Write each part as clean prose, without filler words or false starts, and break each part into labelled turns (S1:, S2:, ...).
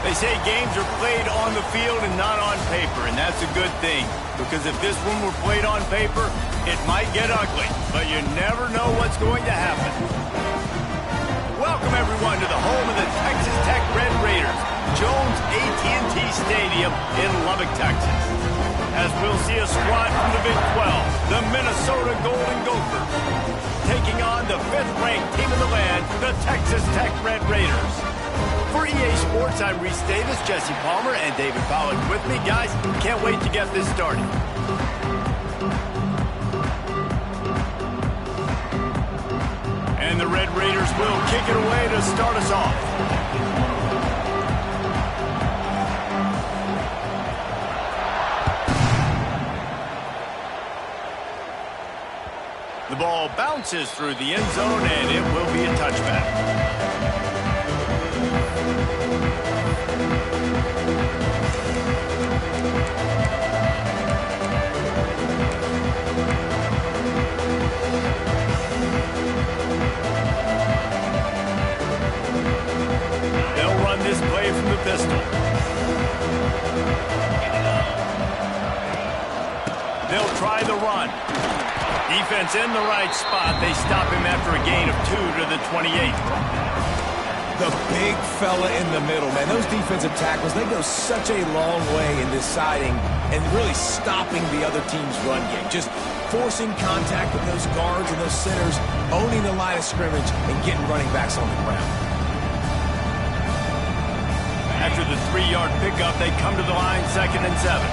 S1: They say games are played on the field and not on paper, and that's a good thing. Because if this one were played on paper, it might get ugly. But you never know what's going to happen. Welcome, everyone, to the home of the Texas Tech Red Raiders, Jones AT&T Stadium in Lubbock, Texas. As we'll see a squad from the Big 12, the Minnesota Golden Gophers, taking on the 5th-ranked team in the land, the Texas Tech Red Raiders. For EA Sports, I'm Reese Davis, Jesse Palmer, and David Pollack with me. Guys, can't wait to get this started. And the Red Raiders will kick it away to start us off. The ball bounces through the end zone, and it will be a touchback. They'll run this play from the pistol. They'll try the run. Defense in the right spot. They stop him after a gain of 2 to the 28.
S2: The big fella in the middle, man. Those defensive tackles, they go such a long way in deciding and really stopping the other team's run game. Just forcing contact with those guards and those centers, owning the line of scrimmage, and getting running backs on the ground.
S1: After the 3-yard pickup, they come to the line, 2nd and 7.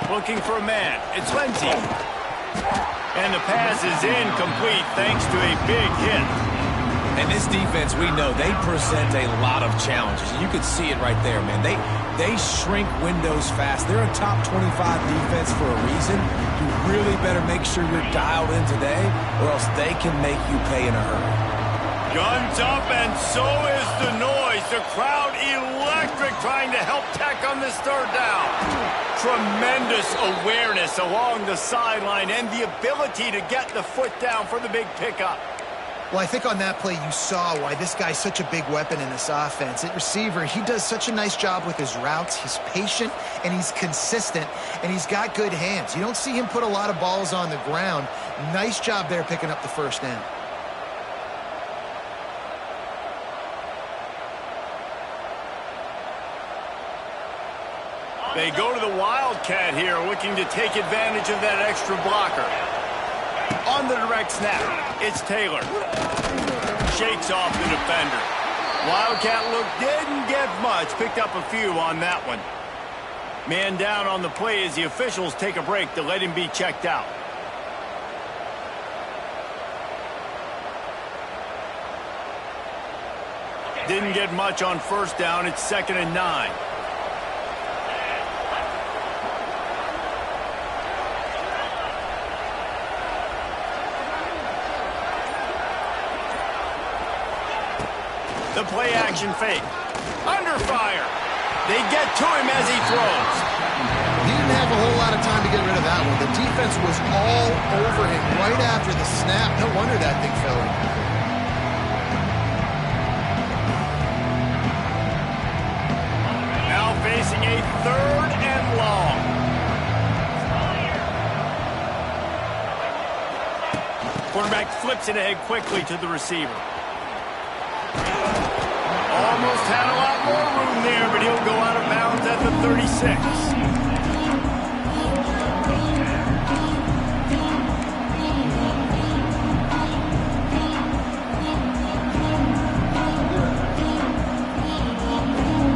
S1: Looking for a man. It's Lindsey. And the pass is incomplete thanks to a big hit.
S2: And this defense, we know, they present a lot of challenges. You can see it right there, man. They shrink windows fast. They're a top 25 defense for a reason. You really better make sure you're dialed in today, or else they can make you pay in a hurry.
S1: Guns up, and so is the noise. The crowd electric, trying to help Tech on this 3rd down. Tremendous awareness along the sideline and the ability to get the foot down for the big pickup.
S3: Well, I think on that play you saw why this guy's such a big weapon in this offense. At receiver, he does such a nice job with his routes. He's patient, and he's consistent, and he's got good hands. You don't see him put a lot of balls on the ground. Nice job there picking up the 1st down.
S1: They go to the Wildcat here, looking to take advantage of that extra blocker. On the direct snap, it's Taylor. Shakes off the defender. Wildcat look didn't get much, picked up a few on that one. Man down on the play as the officials take a break to let him be checked out. Didn't get much on 1st down, it's 2nd and 9. The play-action fake. Under fire. They get to him as he throws.
S3: He didn't have a whole lot of time to get rid of that one. The defense was all over him right after the snap. No wonder that thing fell in.
S1: Now facing a 3rd and long. Quarterback flips it ahead quickly to the receiver. Almost had a lot more room there, but he'll go out of bounds at the 36.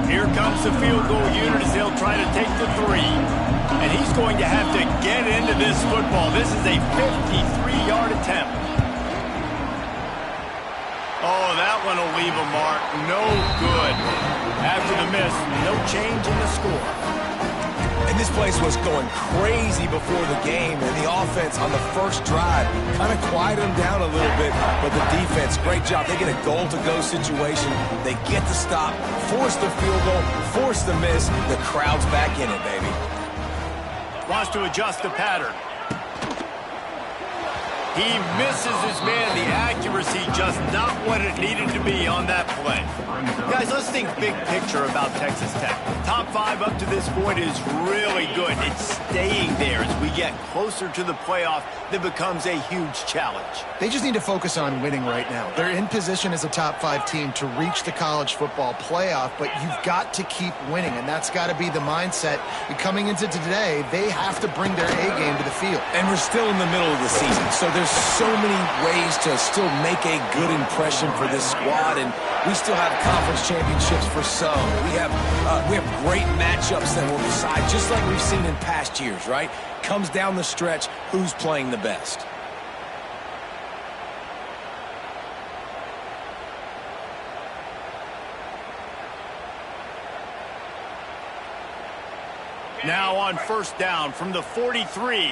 S1: Here comes the field goal unit as they'll try to take the 3. And he's going to have to get into this football. This is a 53-yard attempt. Oh, that one will leave a mark. No good. After the miss, no change in the score.
S2: And this place was going crazy before the game, and the offense on the 1st drive kind of quieted them down a little bit, but the defense, great job. They get a goal-to-go situation. They get the stop, force the field goal, force the miss. The crowd's back in it, baby.
S1: Wants to adjust the pattern. He misses his man. The accuracy just not what it needed to be on that play. Guys, let's think big picture about Texas Tech. Top 5 up to this point is really good. It's staying there as we get closer to the playoff that becomes a huge challenge.
S3: They just need to focus on winning right now. They're in position as a top 5 team to reach the college football playoff, but you've got to keep winning, and that's got to be the mindset. Coming into today, they have to bring their A game to the field.
S2: And we're still in the middle of the season, so there's so many ways to still make a good impression for this squad, and we still have conference championships for some. We have great matchups that will decide, just like we've seen in past years, right? Comes down the stretch, who's playing the best.
S1: Now on first down from the 43.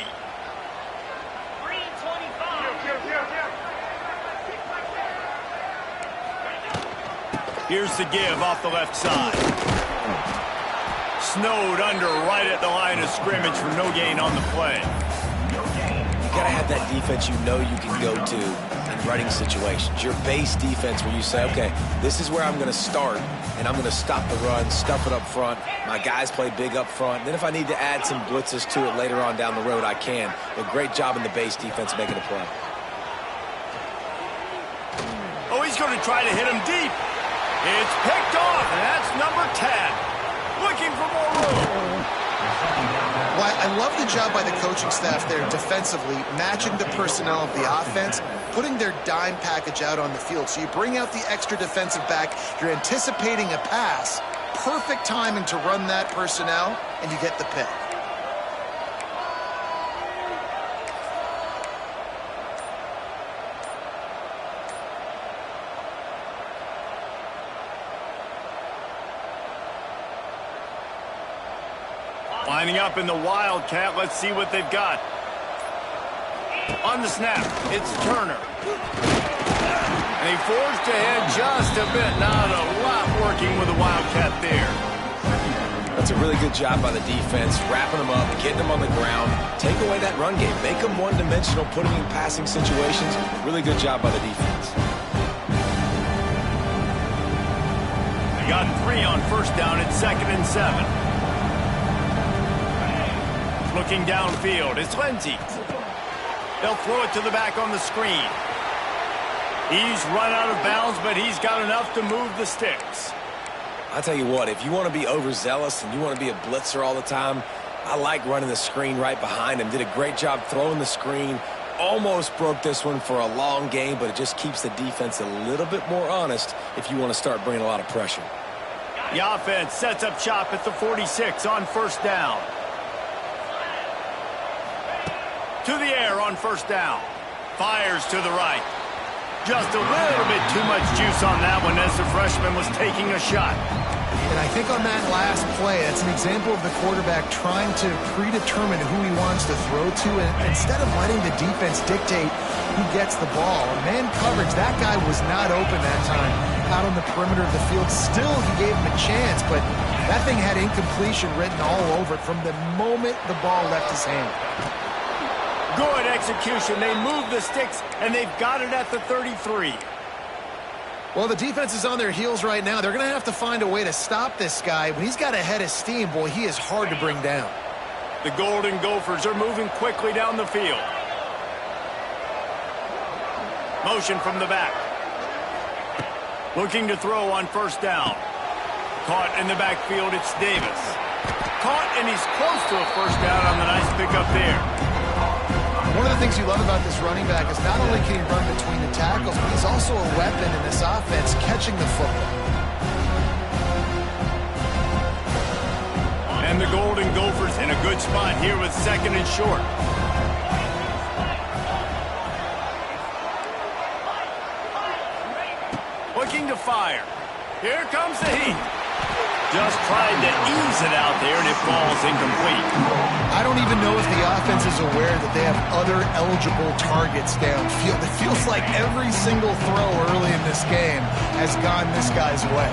S1: Here's the give off the left side. Snowed under right at the line of scrimmage for no gain on the play.
S2: You got to have that defense you know you can go to in running situations. Your base defense where you say, okay, this is where I'm going to start, and I'm going to stop the run, stuff it up front. My guys play big up front. Then if I need to add some blitzes to it later on down the road, I can. A great job in the base defense making a play.
S1: Oh, he's going to try to hit him deep. It's picked off, and that's number 10. Looking for more room.
S3: Well, I love the job by the coaching staff there defensively, matching the personnel of the offense, putting their dime package out on the field. So you bring out the extra defensive back, you're anticipating a pass, perfect timing to run that personnel, and you get the pick.
S1: Lining up in the Wildcat. Let's see what they've got. On the snap, it's Turner. And he forged ahead just a bit. Not a lot working with the Wildcat there.
S2: That's a really good job by the defense, wrapping them up, getting them on the ground, take away that run game, make them one-dimensional, putting them in passing situations. Really good job by the defense.
S1: They got 3 on first down. It's 2nd and 7. Looking downfield, it's Lindsey. They'll throw it to the back on the screen. He's run out of bounds, but he's got enough to move the sticks.
S2: I'll tell you what, if you want to be overzealous and you want to be a blitzer all the time, I like running the screen right behind him. Did a great job throwing the screen. Almost broke this one for a long game, but it just keeps the defense a little bit more honest if you want to start bringing a lot of pressure.
S1: The offense sets up shop at the 46 on first down. To the air on first down. Fires to the right. Just a little bit too much juice on that one as the freshman was taking a shot.
S3: And I think on that last play, that's an example of the quarterback trying to predetermine who he wants to throw to, and instead of letting the defense dictate who gets the ball. Man coverage, that guy was not open that time out on the perimeter of the field. Still, he gave him a chance, but that thing had incompletion written all over it from the moment the ball left his hand.
S1: Good execution. They move the sticks, and they've got it at the 33.
S3: Well, the defense is on their heels right now. They're going to have to find a way to stop this guy. When he's got a head of steam, boy, he is hard to bring down.
S1: The Golden Gophers are moving quickly down the field. Motion from the back. Looking to throw on first down. Caught in the backfield, it's Davis. Caught, and he's close to a first down on the nice pickup there.
S3: One of the things you love about this running back is not only can he run between the tackles, but he's also a weapon in this offense catching the football.
S1: And the Golden Gophers in a good spot here with 2nd and short. Looking to fire. Here comes the heat. Just tried to ease it out there, and it falls incomplete.
S3: I don't even know if the offense is aware that they have other eligible targets downfield. It feels like every single throw early in this game has gone this guy's way.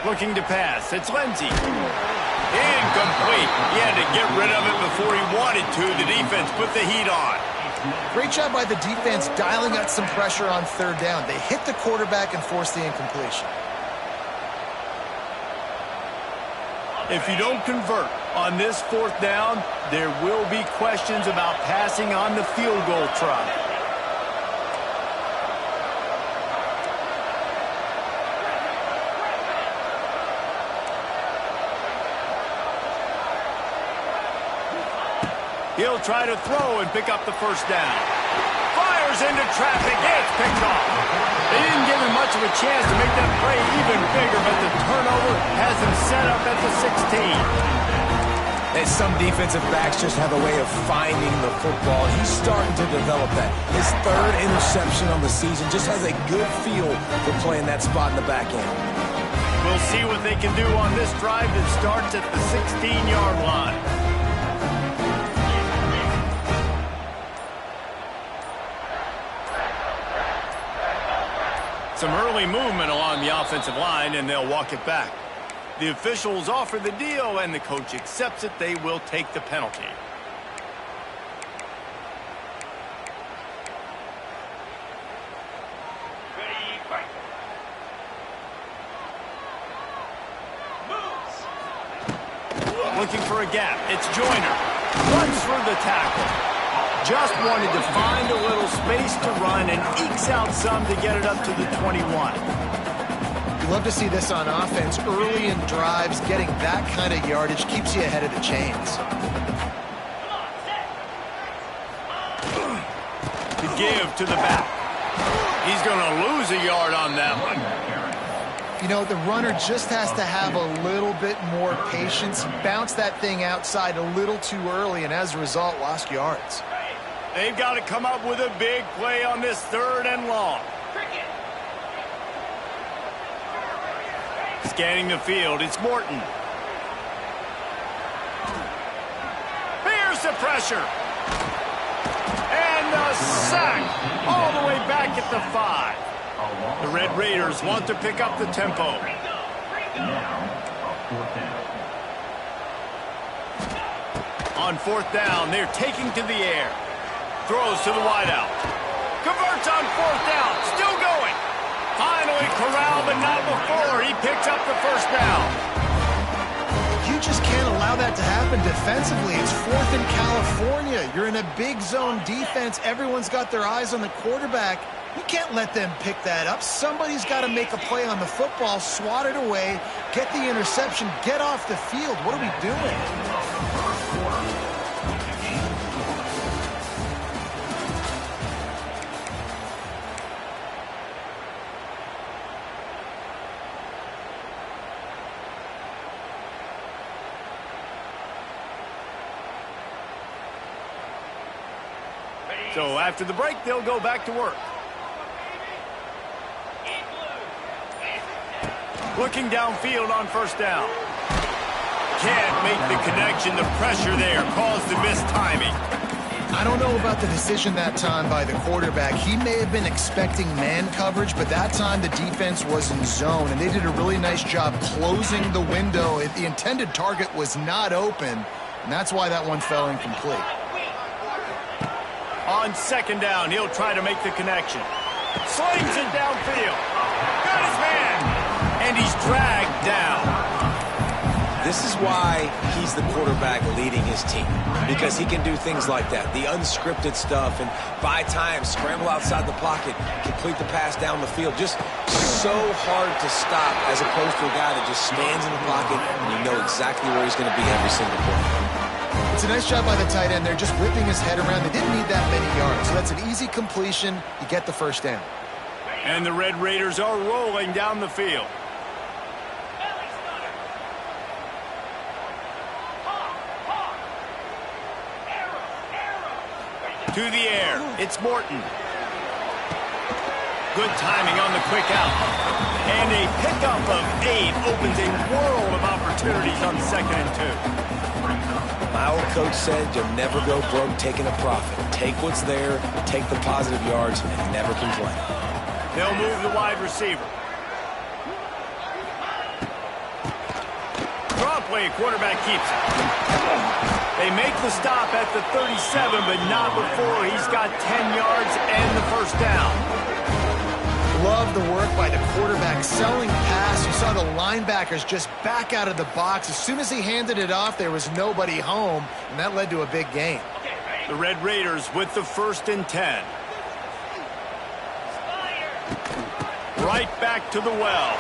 S1: Looking to pass. It's Lindsey. Incomplete. He had to get rid of it before he wanted to. The defense put the heat on.
S3: Great job by the defense dialing out some pressure on third down. They hit the quarterback and forced the incompletion.
S1: If you don't convert on this fourth down, there will be questions about passing on the field goal try. He'll try to throw and pick up the first down. Fires into traffic. It's picked off. They didn't give him much of a chance to make that play even bigger, but the turnover has him set up at the 16.
S2: And some defensive backs just have a way of finding the football. He's starting to develop that. His third interception on the season just has a good feel for playing that spot in the back end.
S1: We'll see what they can do on this drive that starts at the 16-yard line. Some early movement along the offensive line, and they'll walk it back. The officials offer the deal, and the coach accepts it. They will take the penalty. Looking for a gap. It's Joyner. Runs through the tackle. Just wanted to find a little space to run and ekes out some to get it up to the 21.
S3: You love to see this on offense. Early in drives, getting that kind of yardage keeps you ahead of the chains.
S1: To give to the back. He's going to lose a yard on that one.
S3: You know, the runner just has to have a little bit more patience. He bounced that thing outside a little too early, and as a result, lost yards.
S1: They've got to come up with a big play on this third and long. Scanning the field, it's Morton. Here's the pressure. And the sack all the way back at the 5. The Red Raiders want to pick up the tempo. On fourth down, they're taking to the air. Throws to the wideout. Converts on fourth down. Still going. Finally corralled, but not before. He picks up the first down.
S3: You just can't allow that to happen defensively. It's fourth in California. You're in a big zone defense. Everyone's got their eyes on the quarterback. You can't let them pick that up. Somebody's got to make a play on the football, swat it away, get the interception, get off the field. What are we doing?
S1: So after the break, they'll go back to work. Looking downfield on first down. Can't make the connection. The pressure there caused the missed timing.
S3: I don't know about the decision that time by the quarterback. He may have been expecting man coverage, but that time the defense was in zone, and they did a really nice job closing the window. The intended target was not open, and that's why that one fell incomplete.
S1: On second down, he'll try to make the connection. Slings it downfield. Got his man. And he's dragged down.
S2: This is why he's the quarterback leading his team, because he can do things like that, the unscripted stuff, and buy time, scramble outside the pocket, complete the pass down the field. Just so hard to stop as opposed to a guy that just stands in the pocket and you know exactly where he's going to be every single play.
S3: It's a nice job by the tight end. They're just whipping his head around. They didn't need that many yards, so that's an easy completion. You get the first down.
S1: And the Red Raiders are rolling down the field. To the air, it's Morton. Good timing on the quick out. And a pickup of 8 opens a world of opportunities on 2nd and 2.
S2: My old coach said you'll never go broke taking a profit. Take what's there, take the positive yards, and never complain.
S1: They'll move the wide receiver. quarterback keeps it. They make the stop at the 37, but not before he's got 10 yards and the first down.
S3: Love the work by the quarterback, selling pass. You saw the linebackers just back out of the box. As soon as he handed it off, there was nobody home, and that led to a big gain.
S1: The Red Raiders with the 1st and 10. Right back to the well.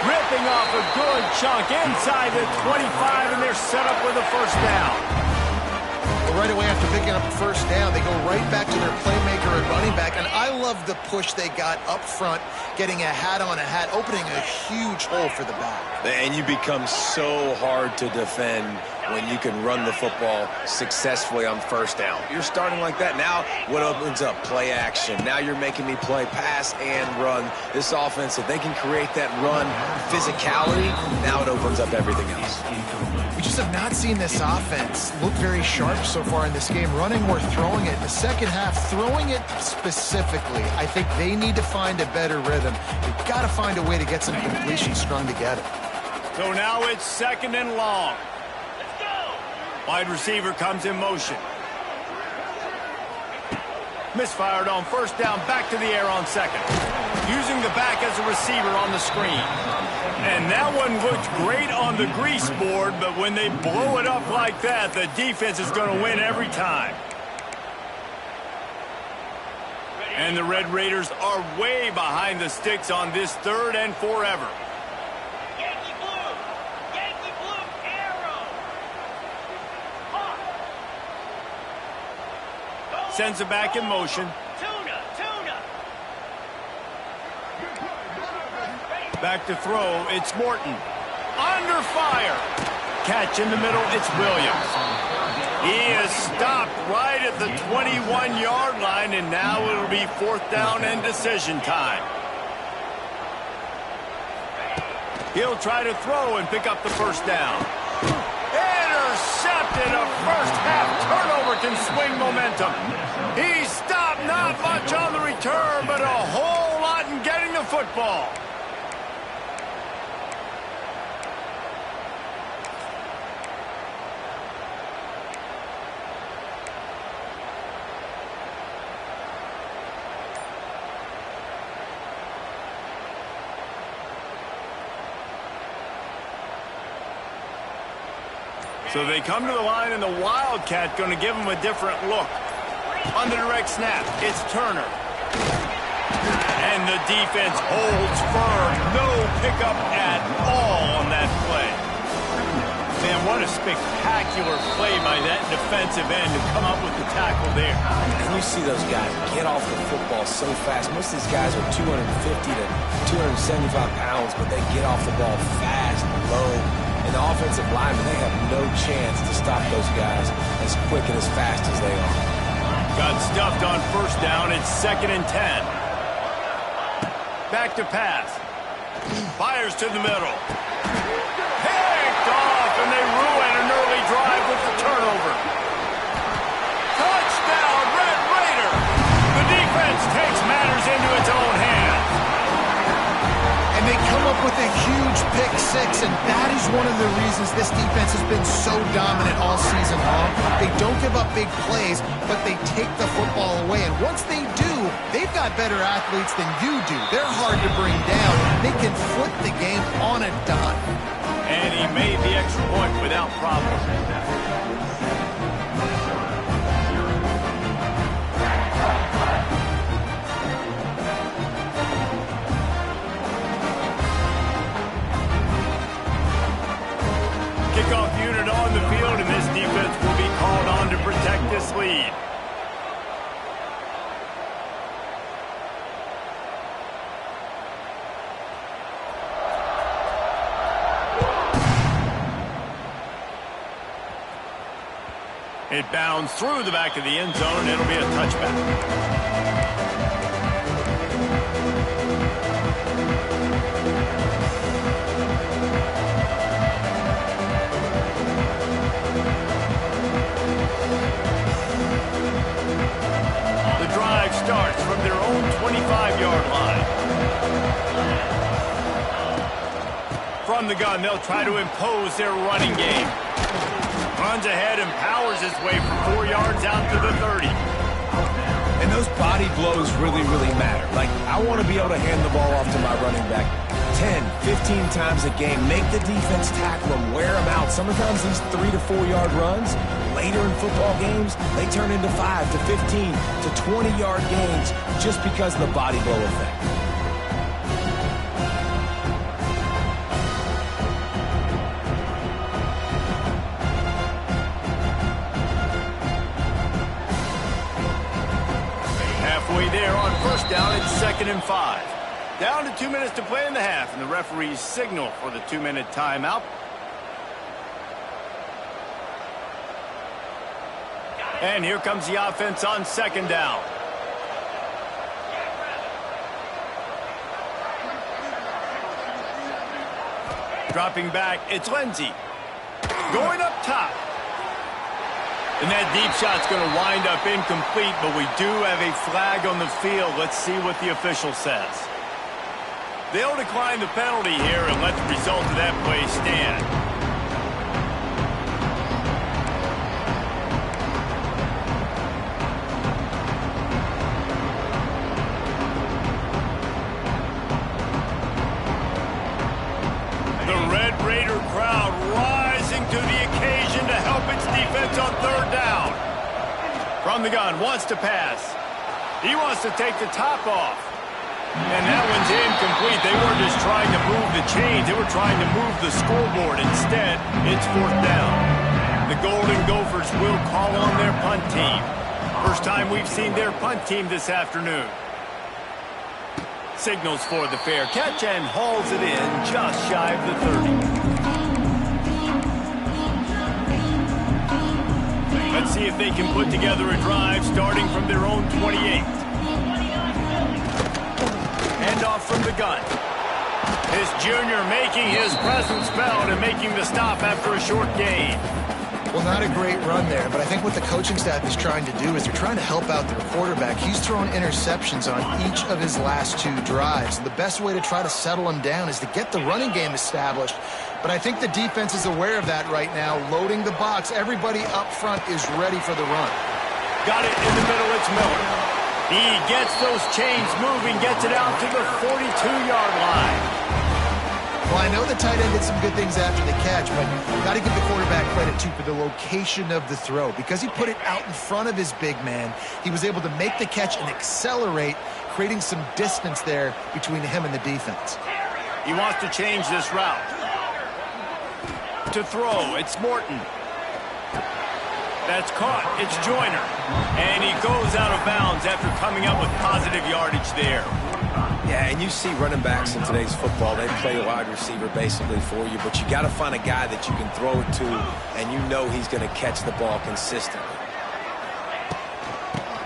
S1: Ripping off a good chunk inside the 25, and they're set up with a first down.
S3: Right away after picking up the first down, they go right back to their playmaker and running back. And I love the push they got up front, getting a hat on a hat, opening a huge hole for the back.
S2: And you become so hard to defend when you can run the football successfully on first down. You're starting like that. Now what opens up? Play action. Now you're making me play pass and run. This offense, if they can create that run physicality, now it opens up everything else.
S3: We just have not seen this offense look very sharp so far in this game, running or throwing it. In the second half, throwing it specifically, I think they need to find a better rhythm. They've got to find a way to get some completions strung together.
S1: So now it's 2nd and long. Wide receiver comes in motion. Misfired on first down, back to the air on 2nd. Using the back as a receiver on the screen. And that one looked great on the grease board, but when they blow it up like that, the defense is going to win every time. And the Red Raiders are way behind the sticks on this 3rd and forever. Sends it back in motion. Back to throw, it's Morton. Under fire. Catch in the middle, it's Williams. He is stopped right at the 21-yard line, and now it'll be 4th down and decision time. He'll try to throw and pick up the first down. Intercepted. A first-half turnover can swing momentum. He stopped, not much on the return, but a whole lot in getting the football. So they come to the line, and the Wildcat going to give them a different look. On the direct snap, it's Turner. And the defense holds firm. No pickup at all on that play. Man, what a spectacular play by that defensive end to come up with the tackle there.
S2: And you see those guys get off the football so fast. Most of these guys are 250 to 275 pounds, but they get off the ball fast, low. And the offensive linemen, they have no chance to stop those guys as quick and as fast as they are.
S1: Got stuffed on first down. It's 2nd and 10. Back to pass. Fires to the middle. Picked off, and they ruin an early drive with the turnover. Touchdown, Red Raider. The defense takes matters into its own hands.
S3: And they come up with a huge pick six, and that is one of the reasons this defense has been so dominant all season long. They don't give up big plays, but they take the football away. And once they do, they've got better athletes than you do. They're hard to bring down. They can flip the game on a dime.
S1: And he made the extra point without problem. Kickoff unit on the field, and this defense will be called on to protect this lead. It bounds through the back of the end zone. It'll be a touchback. Starts from their own 25-yard line. From From the gun, they'll try to impose their running game. Runs ahead and powers his way for 4 yards out to the 30.
S2: And those body blows really, really matter. Like, I want to be able to hand the ball off to my running back 10, 15 times a game. Make the defense tackle them, wear them out. Sometimes these 3 to 4 yard runs, later in football games, they turn into 5 to 15 to 20 yard gains just because of the body blow effect.
S1: Halfway there on first down, it's 2nd and 5. Down to 2 minutes to play in the half, and the referees signal for the 2-minute timeout. And here comes the offense on 2nd down. Dropping back, it's Lindsey. Going up top. And that deep shot's going to wind up incomplete, but we do have a flag on the field. Let's see what the official says. They'll decline the penalty here and let the result of that play stand. The Red Raider crowd rising to the occasion to help its defense on 3rd down. From the gun, wants to pass. He wants to take the top off. And that one's incomplete. They weren't just trying to move the chains. They were trying to move the scoreboard. Instead, it's 4th down. The Golden Gophers will call on their punt team. First time we've seen their punt team this afternoon. Signals for the fair catch and hauls it in just shy of the 30. Let's see if they can put together a drive starting from their own 28. Handoff from the gun. This junior making his presence felt and making the stop after a short gain.
S3: Well, not a great run there, but I think what the coaching staff is trying to do is they're trying to help out their quarterback. He's thrown interceptions on each of his last 2 drives. The best way to try to settle him down is to get the running game established. But I think the defense is aware of that right now, loading the box. Everybody up front is ready for the run.
S1: Got it in the middle, it's Miller. He gets those chains moving, gets it out to the 42-yard line.
S3: Well, I know the tight end did some good things after the catch, but got to give the quarterback credit, too, for the location of the throw. Because he put it out in front of his big man, he was able to make the catch and accelerate, creating some distance there between him and the defense.
S1: He wants to change this route. To throw, it's Morton. That's caught. It's Joyner. And he goes out of bounds after coming up with positive yardage there.
S2: Yeah, and you see running backs in today's football, they play a wide receiver basically for you, but you got to find a guy that you can throw it to, and you know he's going to catch the ball consistently.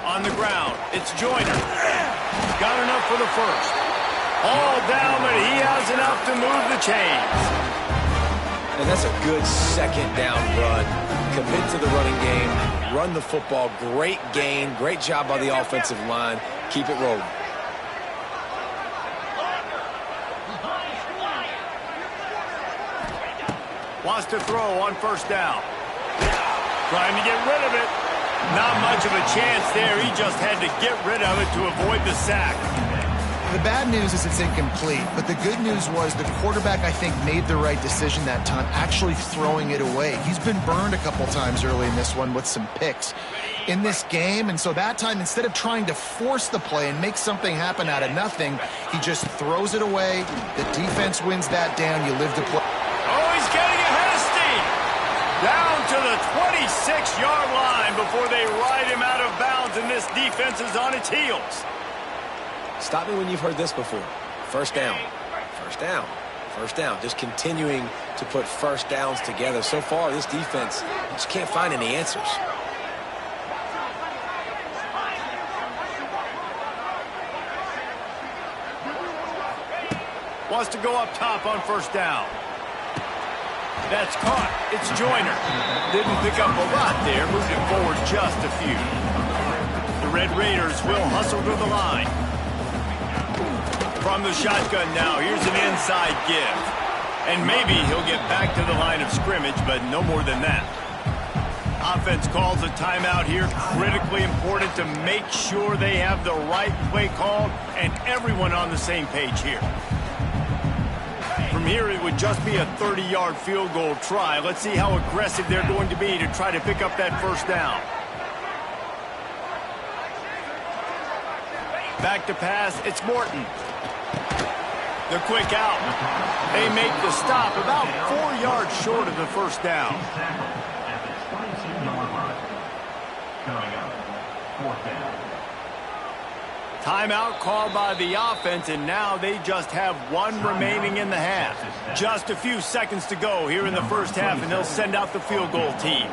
S1: On the ground, it's Joyner. Got enough for the first. All down, but he has enough to move the chains.
S2: And that's a good 2nd down run. Commit to the running game, run the football, great gain, great job by the offensive line. Keep it rolling.
S1: Wants to throw on 1st down. Trying to get rid of it. Not much of a chance there. He just had to get rid of it to avoid the sack.
S3: The bad news is it's incomplete, but the good news was the quarterback, I think, made the right decision that time, actually throwing it away. He's been burned a couple times early in this one with some picks in this game, and so that time, instead of trying to force the play and make something happen out of nothing, he just throws it away. The defense wins that down. You live to play.
S1: Oh, he's getting ahead of steam. Down to the 26-yard line before they ride him out of bounds, and this defense is on its heels.
S2: Stop me when you've heard this before. 1st down. 1st down. 1st down. Just continuing to put 1st downs together. So far, this defense just can't find any answers.
S1: Wants to go up top on 1st down. That's caught. It's Joyner. Didn't pick up a lot there. Moved it forward just a few. The Red Raiders will hustle to the line. From the shotgun now, here's an inside give. And maybe he'll get back to the line of scrimmage, but no more than that. Offense calls a timeout here. Critically important to make sure they have the right play called and everyone on the same page here. From here, it would just be a 30-yard field goal try. Let's see how aggressive they're going to be to try to pick up that first down. Back to pass, it's Morton. The quick out. They make the stop about 4 yards short of the first down. Timeout called by the offense, and now they just have one remaining in the half. Just a few seconds to go here in the first half, and they'll send out the field goal team.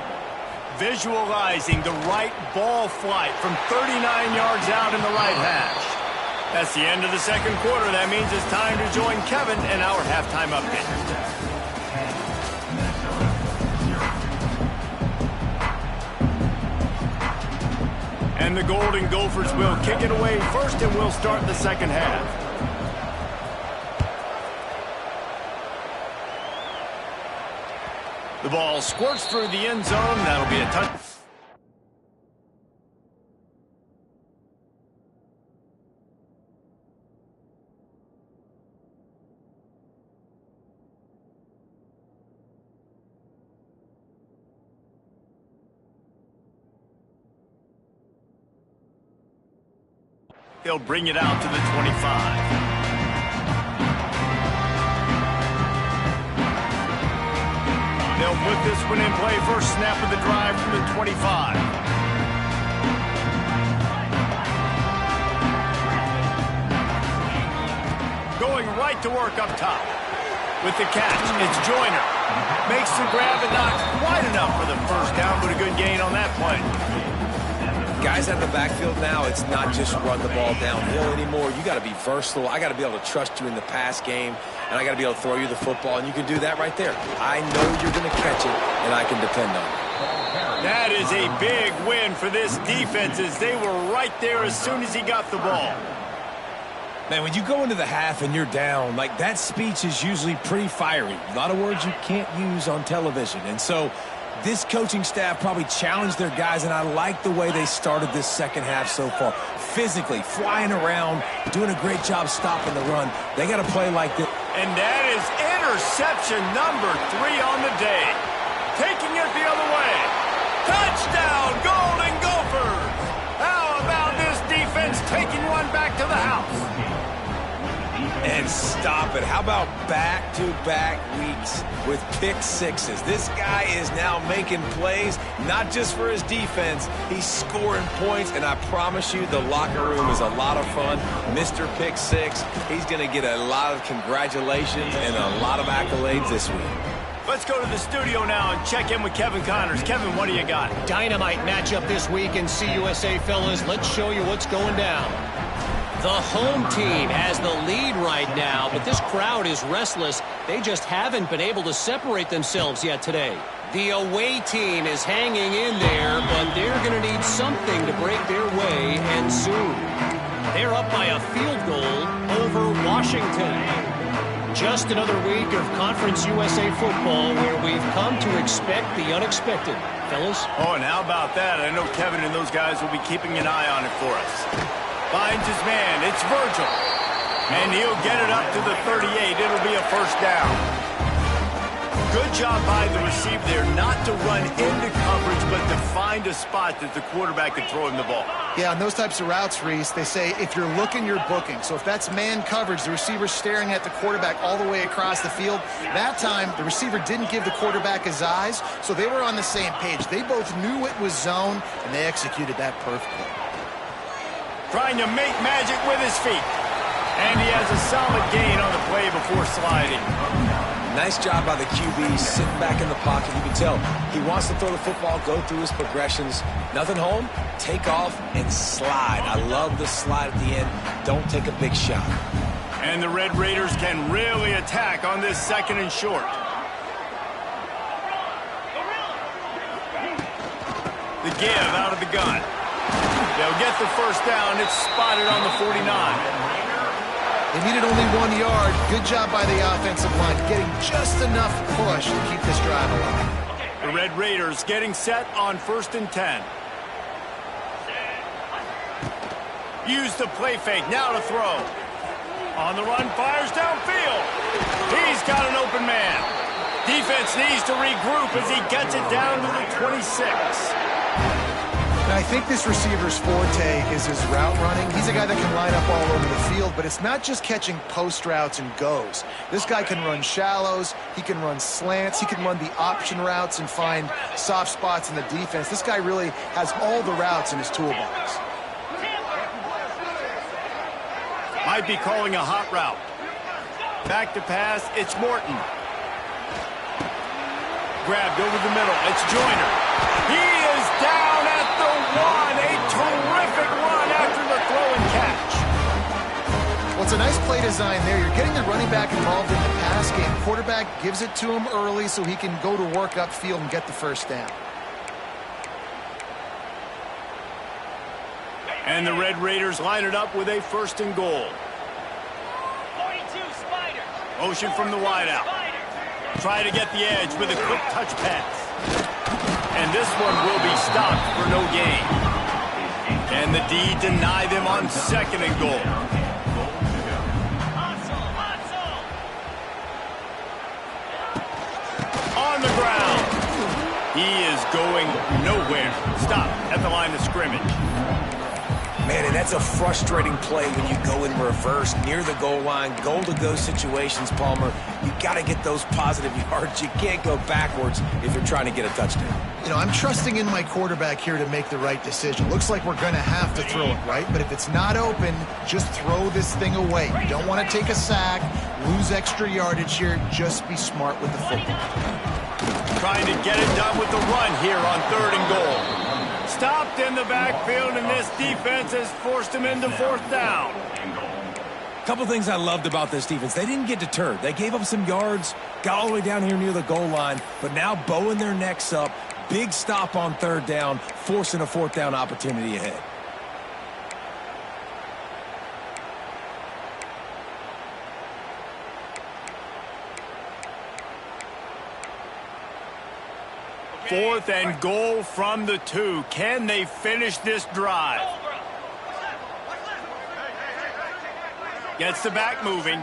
S1: Visualizing the right ball flight from 39 yards out in the right hash. That's the end of the second quarter. That means it's time to join Kevin and our halftime update. And the Golden Gophers will kick it away first, and we'll start the second half. The ball squirts through the end zone. That'll be a touch. They'll bring it out to the 25. They'll put this one in play. First snap of the drive from the 25. Going right to work up top. With the catch, it's Joyner. Makes the grab and not quite enough for the first down, but a good gain on that play.
S2: Guys at the backfield now, it's not just run the ball downhill anymore. You got to be versatile. I got to be able to trust you in the pass game, and I got to be able to throw you the football, and you can do that right there. I know you're going to catch it, and I can depend on it.
S1: That is a big win for this defense, as they were right there as soon as he got the ball.
S2: Man, when you go into the half and you're down, like, that speech is usually pretty fiery. A lot of words you can't use on television, and so this coaching staff probably challenged their guys, and I like the way they started this second half so far. Physically, flying around, doing a great job stopping the run. They got to play like this.
S1: And that is interception number 3 on the day. Taking it the other way. Touchdown, Golden Gophers! How about this defense taking one back to the house?
S2: And stop it. How about back-to-back weeks with pick sixes? This guy is now making plays, not just for his defense. He's scoring points, and I promise you the locker room is a lot of fun. Mr. Pick Six, he's going to get a lot of congratulations and a lot of accolades this week.
S1: Let's go to the studio now and check in with Kevin Connors. Kevin, what do you got?
S4: Dynamite matchup this week in CUSA, fellas. Let's show you what's going down. The home team has the lead right now, but this crowd is restless. They just haven't been able to separate themselves yet today. The away team is hanging in there, but they're going to need something to break their way, and soon. They're up by a field goal over Washington. Just another week of Conference USA football where we've come to expect the unexpected. Fellas?
S1: Oh, and how about that? I know Kevin and those guys will be keeping an eye on it for us. Finds his man. It's Virgil. And he'll get it up to the 38. It'll be a first down. Good job by the receiver there not to run into coverage, but to find a spot that the quarterback can throw him the ball.
S3: Yeah, on those types of routes, Reese, they say if you're looking, you're booking. So if that's man coverage, the receiver's staring at the quarterback all the way across the field. That time, the receiver didn't give the quarterback his eyes, so they were on the same page. They both knew it was zone, and they executed that perfectly.
S1: Trying to make magic with his feet. And he has a solid gain on the play before sliding.
S2: Nice job by the QB, sitting back in the pocket. You can tell he wants to throw the football, go through his progressions. Nothing home, take off, and slide. I love the slide at the end. Don't take a big shot.
S1: And the Red Raiders can really attack on this second and short. The give out of the gun. They'll get the first down. It's spotted on the 49.
S3: They needed only 1 yard. Good job by the offensive line, getting just enough push to keep this drive alive.
S1: The Red Raiders getting set on 1st and 10. Use the play fake, now to throw. On the run, fires downfield. He's got an open man. Defense needs to regroup as he gets it down to the 26.
S3: Now, I think this receiver's forte is his route running. He's a guy that can line up all over the field, but it's not just catching post routes and goes. This guy can run shallows, he can run slants, he can run the option routes and find soft spots in the defense. This guy really has all the routes in his toolbox.
S1: Might be calling a hot route. Back to pass, it's Morton. Grabbed over the middle, it's Joyner. He is down at the 1. A terrific run after the throw and catch.
S3: Well, it's a nice play design there. You're getting the running back involved in the pass game. Quarterback gives it to him early so he can go to work upfield and get the first down.
S1: And the Red Raiders line it up with a 1st and goal.
S5: 42 Spider.
S1: Motion from the wideout. Try to get the edge with a quick touch pass. And this one will be stopped for no gain. And the D deny them on 2nd and goal. On the ground. He is going nowhere. Stop at the line of scrimmage.
S2: Man, and that's a frustrating play when you go in reverse near the goal line, goal-to-go situations, Palmer. You got to get those positive yards. You can't go backwards if you're trying to get a touchdown.
S3: You know, I'm trusting in my quarterback here to make the right decision. Looks like we're going to have to throw it, right? But if it's not open, just throw this thing away. You don't want to take a sack, lose extra yardage here. Just be smart with the football.
S1: Trying to get it done with the run here on 3rd and goal. Stopped in the backfield, and this defense has forced him into 4th down.
S2: A couple things I loved about this defense. They didn't get deterred. They gave up some yards, got all the way down here near the goal line, but now bowing their necks up. Big stop on 3rd down, forcing a 4th down opportunity ahead.
S1: Fourth and goal from the 2. Can they finish this drive? Gets the back moving.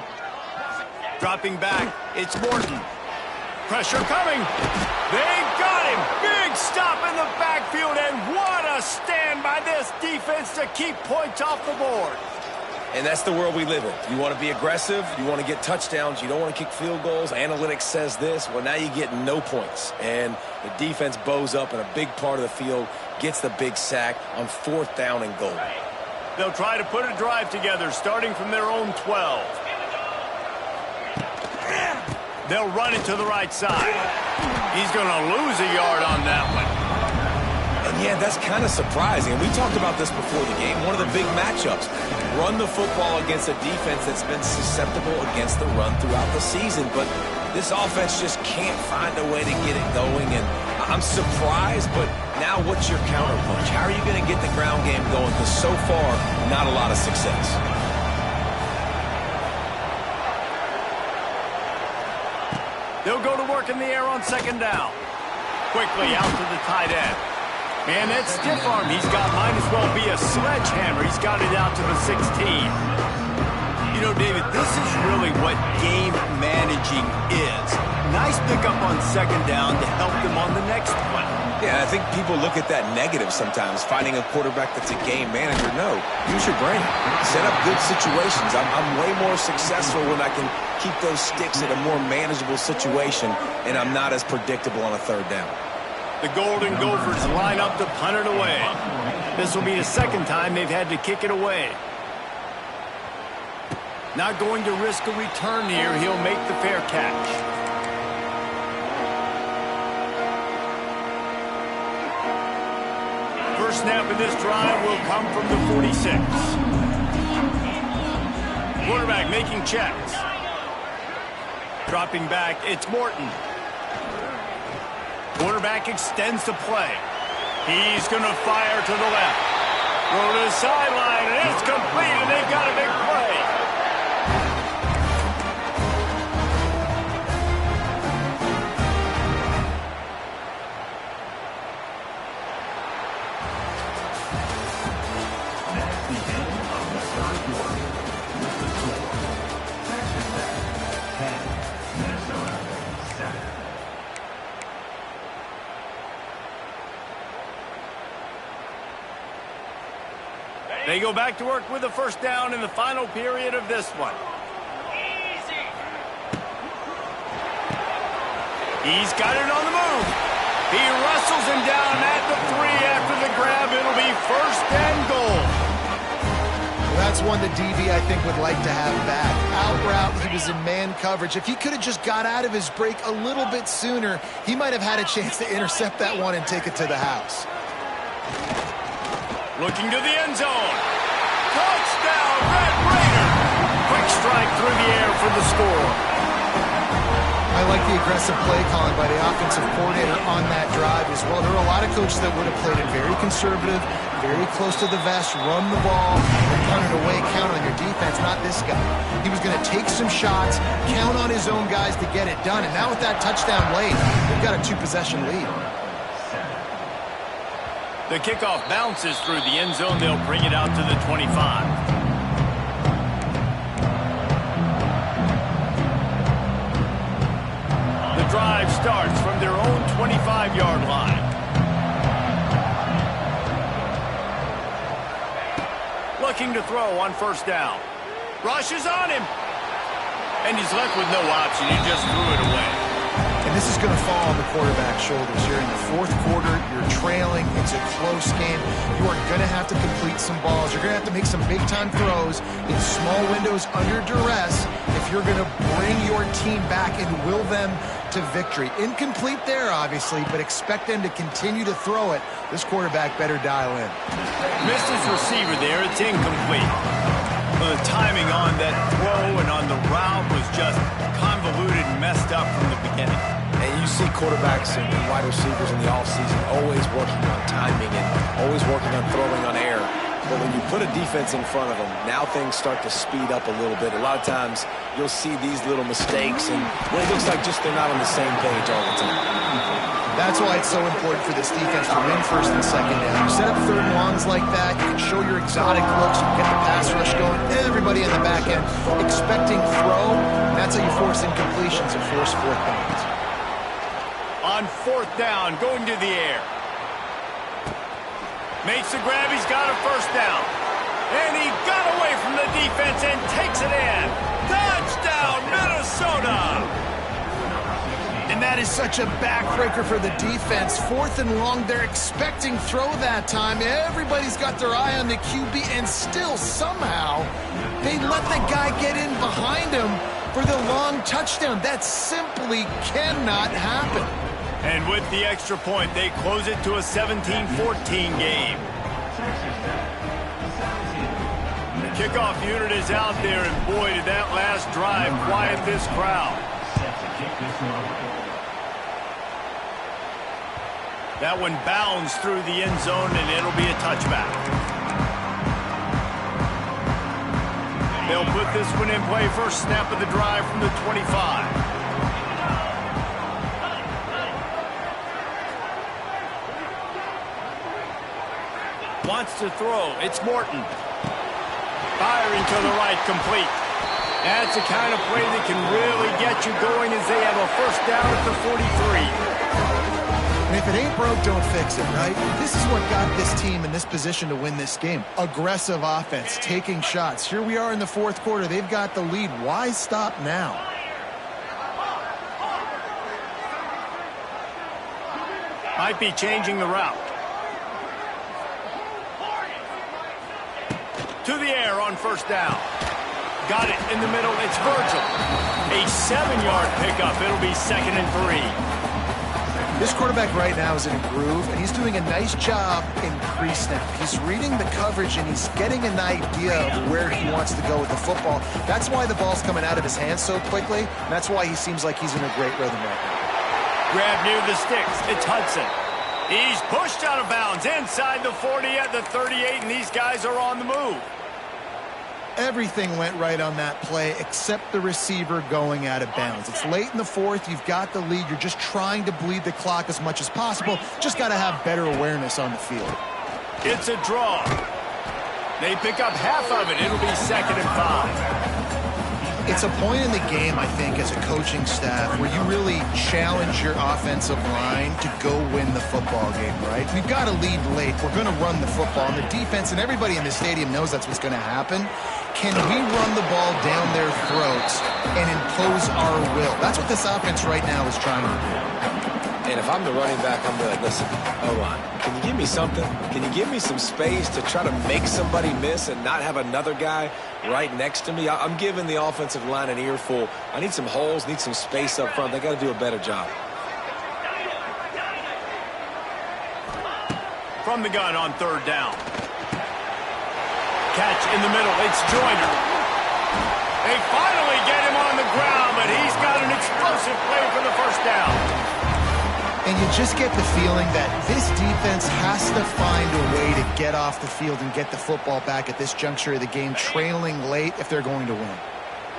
S1: Dropping back, it's Morton. Pressure coming. They got him. Big stop in the backfield, and what a stand by this defense to keep points off the board.
S2: And that's the world we live in. You want to be aggressive. You want to get touchdowns. You don't want to kick field goals. Analytics says this. Well, now you get no points. And the defense bows up in a big part of the field, gets the big sack on 4th down and goal.
S1: They'll try to put a drive together, starting from their own 12. They'll run it to the right side. He's going to lose a yard on that one.
S2: And yeah, that's kind of surprising. And we talked about this before the game. One of the big matchups. Run the football against a defense that's been susceptible against the run throughout the season. But this offense just can't find a way to get it going. And I'm surprised, but now what's your counterpunch? How are you going to get the ground game going? Because so far, not a lot of success.
S1: They'll go to work in the air on 2nd down. Quickly out to the tight end. Man, that stiff arm he's got might as well be a sledgehammer. He's got it out to the 16. You know, David, this is really what game managing is. Nice pickup on 2nd down to help them on the next play.
S2: Yeah, I think people look at that negative sometimes, finding a quarterback that's a game manager. No, use your brain. Set up good situations. I'm way more successful when I can keep those sticks in a more manageable situation, and I'm not as predictable on a 3rd down.
S1: The Golden Gophers line up to punt it away. This will be the 2nd time they've had to kick it away. Not going to risk a return here. He'll make the fair catch. First snap of this drive will come from the 46. Quarterback making checks. Dropping back, it's Morton. Quarterback extends the play. He's going to fire to the left. Throw to the sideline, and it's complete, and they've got a big play. They go back to work with a first down in the final period of this one.
S5: Easy.
S1: He's got it on the move. He wrestles him down at the 3 after the grab. It'll be first and goal.
S3: Well, that's one that DB, I think, would like to have back. Out route, he was in man coverage. If he could have just got out of his break a little bit sooner, he might have had a chance to intercept that one and take it to the house.
S1: Looking to the end zone. Touchdown, Red Raider. Quick strike through the air for the score.
S3: I like the aggressive play calling by the offensive coordinator on that drive as well. There are a lot of coaches that would have played it very conservative, very close to the vest, run the ball, and punt it away, count on your defense, not this guy. He was going to take some shots, count on his own guys to get it done, and now with that touchdown late, they've got a 2-possession lead.
S1: The kickoff bounces through the end zone. They'll bring it out to the 25. The drive starts from their own 25-yard line. Looking to throw on first down. Rushes on him. And he's left with no option. He just threw it away.
S3: And this is going to fall on the quarterback's shoulders. You're in the fourth quarter. You're trailing. It's a close game. You are going to have to complete some balls. You're going to have to make some big-time throws in small windows under duress if you're going to bring your team back and will them to victory. Incomplete there, obviously, but expect them to continue to throw it. This quarterback better dial in.
S1: Missed his receiver there. It's incomplete. Well, the timing on that throw and on the route was just convoluted and messed up from the beginning.
S2: And you see quarterbacks and wide receivers in the offseason always working on timing and always working on throwing on air. But when you put a defense in front of them, now things start to speed up a little bit. A lot of times you'll see these little mistakes, and it looks like just they're not on the same page all the time.
S3: That's why it's so important for this defense to win first and second down. You set up third and longs like that, you can show your exotic looks, you can get the pass rush going, everybody in the back end expecting throw, and that's how you force incompletions and force fourth downs.
S1: On fourth down, going to the air. Makes the grab, he's got a first down. And he got away from the defense and takes it in. Touchdown, Minnesota!
S3: And that is such a backbreaker for the defense. Fourth and long, they're expecting throw that time. Everybody's got their eye on the QB, and still somehow they let the guy get in behind him for the long touchdown. That simply cannot happen.
S1: And with the extra point, they close it to a 17-14 game. The kickoff unit is out there, and boy, did that last drive quiet this crowd. That one bounds through the end zone, and it'll be a touchback. They'll put this one in play. First snap of the drive from the 25. Wants to throw. It's Morton. Firing to the right, complete. That's the kind of play that can really get you going as they have a first down at the 43.
S3: And if it ain't broke, don't fix it, right? This is what got this team in this position to win this game. Aggressive offense, taking shots. Here we are in the fourth quarter. They've got the lead. Why stop now?
S1: Might be changing the route. To the air on first down. Got it in the middle. It's Virgil. A 7-yard pickup. It'll be 2nd and 3.
S3: This quarterback right now is in a groove, and he's doing a nice job in pre-snap. He's reading the coverage, and he's getting an idea of where he wants to go with the football. That's why the ball's coming out of his hands so quickly, and that's why he seems like he's in a great rhythm right now.
S1: Grab near the sticks. It's Hudson. He's pushed out of bounds inside the 40 at the 38, and these guys are on the move.
S3: Everything went right on that play except the receiver going out of bounds. It's late in the fourth. You've got the lead. You're just trying to bleed the clock as much as possible. Just got to have better awareness on the field.
S1: It's a draw. They pick up half of it. It'll be 2nd and 5.
S3: It's a point in the game, I think, as a coaching staff where you really challenge your offensive line to go win the football game, right? We've got to lead late. We're going to run the football. And the defense and everybody in the stadium knows that's what's going to happen. Can we run the ball down their throats and impose our will? That's what this offense right now is trying to do.
S2: And if I'm the running back, I'm going to be like, listen, O-line, can you give me something? Can you give me some space to try to make somebody miss and not have another guy right next to me? I'm giving the offensive line an earful. I need some holes, need some space up front. They got to do a better job.
S1: From the gun on 3rd down. Catch in the middle. It's Joyner. They finally get him on the ground, but he's got an explosive play for the 1st down.
S3: And you just get the feeling that this defense has to find a way to get off the field and get the football back at this juncture of the game, trailing late if they're going to win.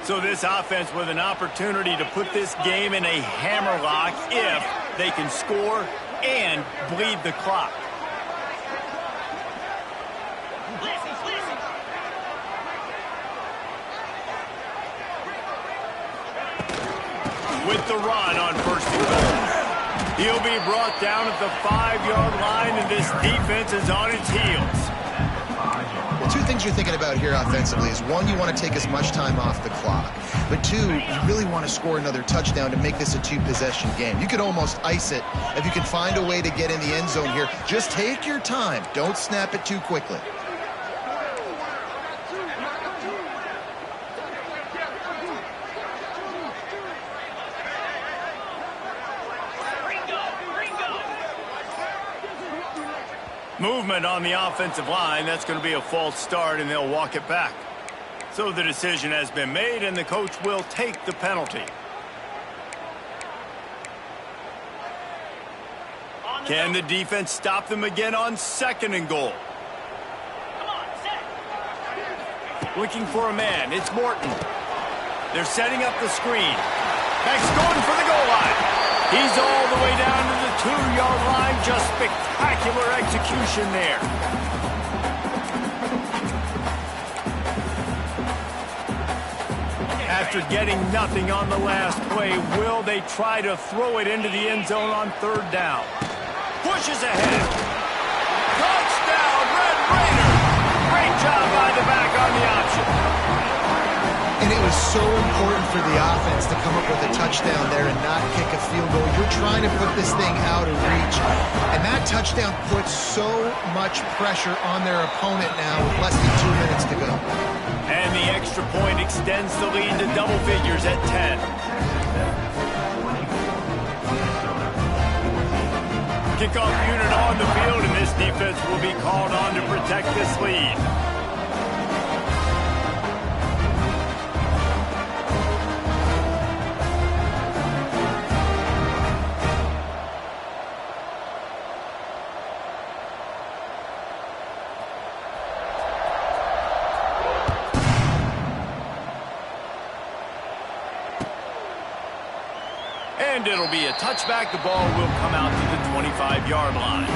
S1: So this offense with an opportunity to put this game in a hammerlock if they can score and bleed the clock. With the run on 1st and goal. He'll be brought down at the 5-yard line, and this defense is on its heels.
S3: Well, 2 things you're thinking about here offensively is, 1, you want to take as much time off the clock. But 2, you really want to score another touchdown to make this a 2-possession game. You could almost ice it if you can find a way to get in the end zone here. Just take your time. Don't snap it too quickly.
S1: Movement on the offensive line. That's going to be a false start, and they'll walk it back. So the decision has been made, and the coach will take the penalty. Can the defense stop them again on 2nd and goal? Looking for a man. It's Morton. They're setting up the screen. Max going for the goal line. He's all the way down to the 2-yard line. Just spectacular execution there. After getting nothing on the last play, will they try to throw it into the end zone on 3rd down? Pushes ahead. Touchdown, Red Raiders. Great job by the back on the option.
S3: And it was so important for the offense to come up with a touchdown there and not kick a field goal. You're trying to put this thing out of reach. And that touchdown puts so much pressure on their opponent now with less than 2 minutes to go.
S1: And the extra point extends the lead to double figures at 10. Kickoff unit on the field, and this defense will be called on to protect this lead. And it'll be a touchback. The ball will come out to the 25-yard line.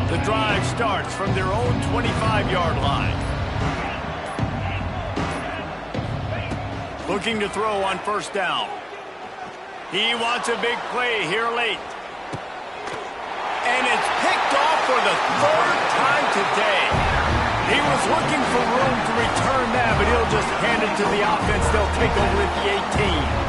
S1: The drive starts from their own 25-yard line. Looking to throw on 1st down. He wants a big play here late. And it's picked off for the 3rd time today. He was looking for room to return that, but he'll just hand it to the offense. They'll take over at the 18.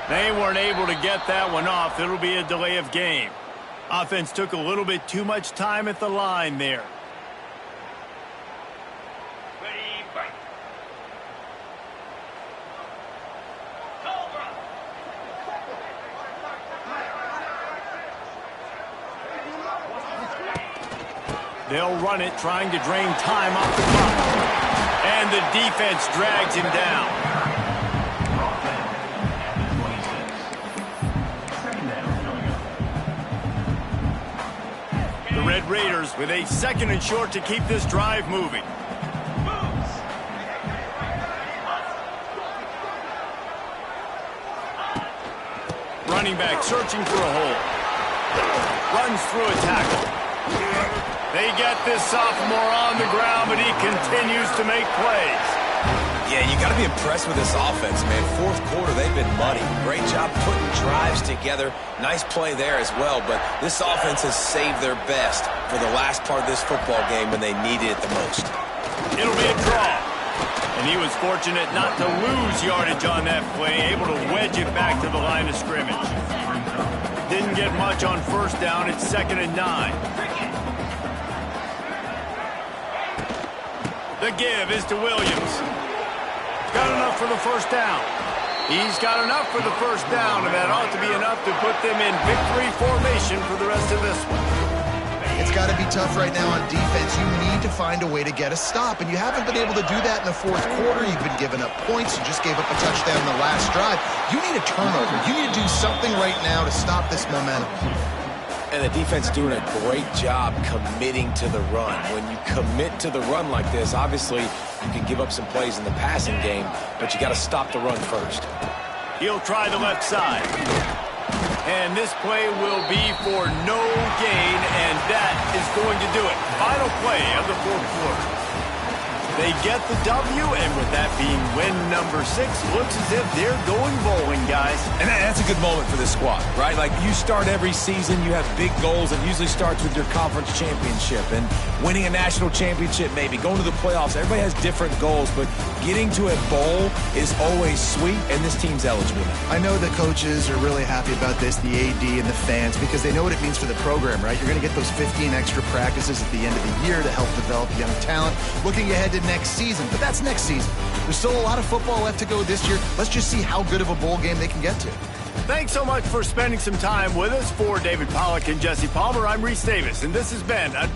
S1: They weren't able to get that one off. It'll be a delay of game. Offense took a little bit too much time at the line there.
S5: Ready, fight.
S1: They'll run it, trying to drain time off the clock. And the defense drags him down. The Red Raiders with a 2nd and short to keep this drive moving. Running back searching for a hole. Runs through a tackle. They get this sophomore on the ground, but he continues to make plays.
S2: Yeah, you got to be impressed with this offense, man. 4th quarter, they've been muddy. Great job putting drives together. Nice play there as well, but this offense has saved their best for the last part of this football game when they needed it the most.
S1: It'll be a draw. And he was fortunate not to lose yardage on that play, able to wedge it back to the line of scrimmage. Didn't get much on 1st down. It's 2nd and 9. The give is to Williams. Got enough for the 1st down. He's got enough for the 1st down, and that ought to be enough to put them in victory formation for the rest of this one.
S3: It's got to be tough right now on defense. You need to find a way to get a stop, and you haven't been able to do that in the 4th quarter. You've been giving up points. You just gave up a touchdown in the last drive. You need a turnover. You need to do something right now to stop this momentum.
S2: And the defense doing a great job committing to the run. When you commit to the run like this, obviously you can give up some plays in the passing game, but you got to stop the run first.
S1: He'll try the left side. And this play will be for no gain, and that is going to do it. Final play of the 4th quarter. They get the W, and with that being win number 6, looks as if they're going bowling, guys.
S2: And that's a good moment for this squad, right? Like, you start every season, you have big goals. It usually starts with your conference championship and winning a national championship, maybe going to the playoffs. Everybody has different goals, but getting to a bowl is always sweet, and this team's eligible now.
S3: I know the coaches are really happy about this, the AD and the fans, because they know what it means for the program, right? You're going to get those 15 extra practices at the end of the year to help develop young talent. Looking ahead to next season, but that's next season. There's still a lot of football left to go this year. Let's just see how good of a bowl game they can get to.
S1: Thanks so much for spending some time with us. For David Pollack and Jesse Palmer, I'm Reese Davis, and this has been a